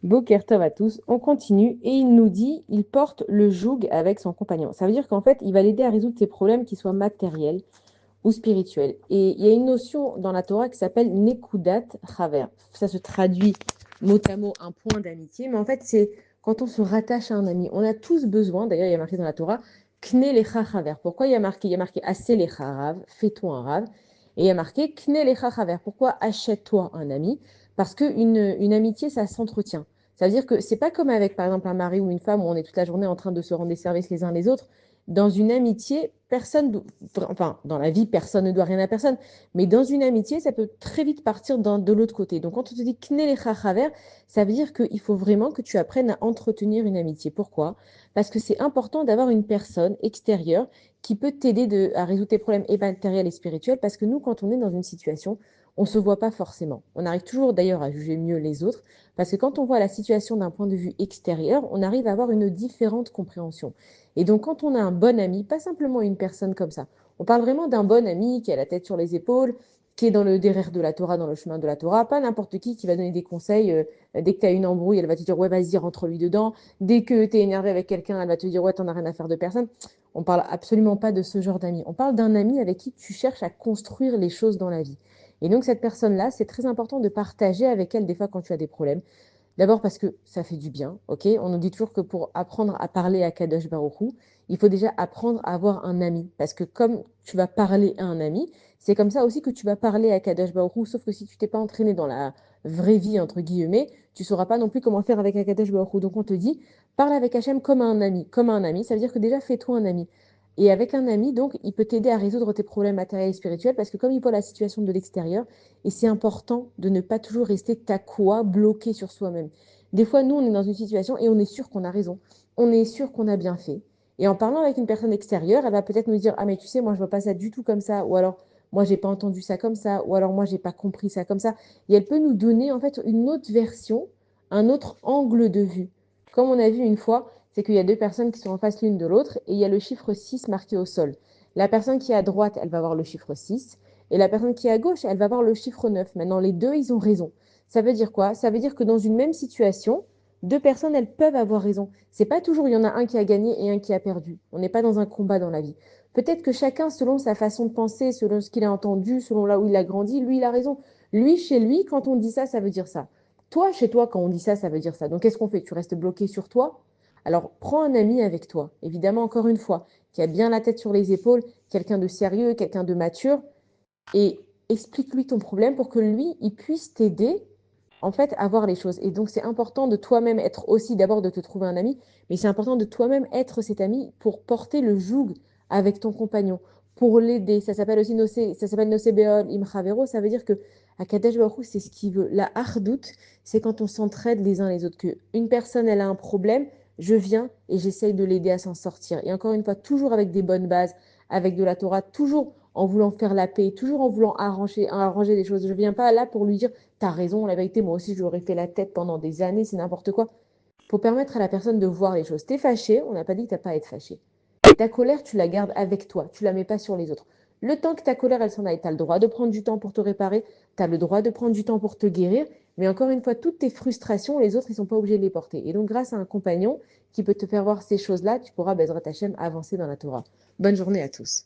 Boker Tov à tous, on continue et il nous dit, il porte le joug avec son compagnon. Ça veut dire qu'en fait, il va l'aider à résoudre ses problèmes qui soient matériels ou spirituels. Et il y a une notion dans la Torah qui s'appelle Nekudat Chaver. Ça se traduit mot à mot un point d'amitié, mais en fait, c'est quand on se rattache à un ami. On a tous besoin, d'ailleurs, il y a marqué dans la Torah, Kne lecha chaver. Pourquoi il y a marqué? Il y a marqué Assez lecha rav, fais-toi un rave. Et il y a marqué Kne lecha chaver. Pourquoi achète-toi un ami? Parce qu'une amitié, ça s'entretient. Ça veut dire que c'est pas comme avec, par exemple, un mari ou une femme où on est toute la journée en train de se rendre des services les uns les autres. Dans une amitié, enfin, dans la vie, personne ne doit rien à personne. Mais dans une amitié, ça peut très vite partir de l'autre côté. Donc, quand on te dit kne les chachaver, ça veut dire qu'il faut vraiment que tu apprennes à entretenir une amitié. Pourquoi? Parce que c'est important d'avoir une personne extérieure qui peut t'aider à résoudre tes problèmes et matériels et spirituels. Parce que nous, quand on est dans une situation, on ne se voit pas forcément. On arrive toujours d'ailleurs à juger mieux les autres. Parce que quand on voit la situation d'un point de vue extérieur, on arrive à avoir une différente compréhension. Et donc, quand on a un bon ami, pas simplement une personne comme ça, on parle vraiment d'un bon ami qui a la tête sur les épaules, qui est dans le derrière de la Torah, dans le chemin de la Torah, pas n'importe qui va donner des conseils. Dès que tu as une embrouille, elle va te dire, ouais, vas-y, rentre-lui dedans. Dès que tu es énervé avec quelqu'un, elle va te dire, ouais, t'en as rien à faire de personne. On parle absolument pas de ce genre d'ami. On parle d'un ami avec qui tu cherches à construire les choses dans la vie. Et donc, cette personne-là, c'est très important de partager avec elle des fois quand tu as des problèmes. D'abord parce que ça fait du bien, ok? On nous dit toujours que pour apprendre à parler à Kadosh Baruch Hu, il faut déjà apprendre à avoir un ami. Parce que comme tu vas parler à un ami, c'est comme ça aussi que tu vas parler à Kadosh Baruch Hu, sauf que si tu t'es pas entraîné dans la vraie vie, entre guillemets, tu sauras pas non plus comment faire avec Kadosh Baruch Hu. Donc on te dit, parle avec Hachem comme un ami. Comme un ami, ça veut dire que déjà fais-toi un ami. Et avec un ami, donc, il peut t'aider à résoudre tes problèmes matériels et spirituels parce que comme il voit la situation de l'extérieur, et c'est important de ne pas toujours rester tacoua, bloqué sur soi-même. Des fois, nous, on est dans une situation et on est sûr qu'on a raison. On est sûr qu'on a bien fait. Et en parlant avec une personne extérieure, elle va peut-être nous dire, ah mais tu sais, moi, je vois pas ça du tout comme ça. Ou alors, moi, j'ai pas entendu ça comme ça. Ou alors, moi, j'ai pas compris ça comme ça. Et elle peut nous donner, en fait, une autre version, un autre angle de vue. Comme on a vu une fois, c'est qu'il y a deux personnes qui sont en face l'une de l'autre et il y a le chiffre 6 marqué au sol. La personne qui est à droite, elle va voir le chiffre 6. Et la personne qui est à gauche, elle va voir le chiffre 9. Maintenant, les deux, ils ont raison. Ça veut dire quoi? Ça veut dire que dans une même situation, deux personnes, elles peuvent avoir raison. C'est pas toujours il y en a un qui a gagné et un qui a perdu. On n'est pas dans un combat dans la vie. Peut-être que chacun, selon sa façon de penser, selon ce qu'il a entendu, selon là où il a grandi, lui, il a raison. Lui, chez lui, quand on dit ça, ça veut dire ça. Toi, chez toi, quand on dit ça, ça veut dire ça. Donc, qu'est-ce qu'on fait? Tu restes bloqué sur toi? Alors, prends un ami avec toi. Évidemment, encore une fois, qui a bien la tête sur les épaules, quelqu'un de sérieux, quelqu'un de mature, et explique-lui ton problème pour que lui, il puisse t'aider en fait à voir les choses. Et donc, c'est important de toi-même être aussi, d'abord de te trouver un ami, mais c'est important de toi-même être cet ami pour porter le joug avec ton compagnon, pour l'aider. Ça s'appelle aussi ça s'appelle Nosebeol Imchavero. Ça veut dire que à Kadesh Baruch Hu, c'est ce qu'il veut. La hardout, c'est quand on s'entraide les uns les autres, que une personne, elle a un problème, je viens et j'essaye de l'aider à s'en sortir. Et encore une fois, toujours avec des bonnes bases, avec de la Torah, toujours en voulant faire la paix, toujours en voulant arranger des choses. Je ne viens pas là pour lui dire, t'as raison, la vérité, moi aussi, j'aurais fait la tête pendant des années, c'est n'importe quoi. Il faut permettre à la personne de voir les choses. T'es fâché, on n'a pas dit que t'as pas à être fâché. Et ta colère, tu la gardes avec toi, tu la mets pas sur les autres. Le temps que ta colère, elle s'en aille, tu as le droit de prendre du temps pour te réparer, tu as le droit de prendre du temps pour te guérir, mais encore une fois, toutes tes frustrations, les autres, ils sont pas obligés de les porter. Et donc, grâce à un compagnon qui peut te faire voir ces choses-là, tu pourras, Bezrat Hashem, avancer dans la Torah. Bonne journée à tous.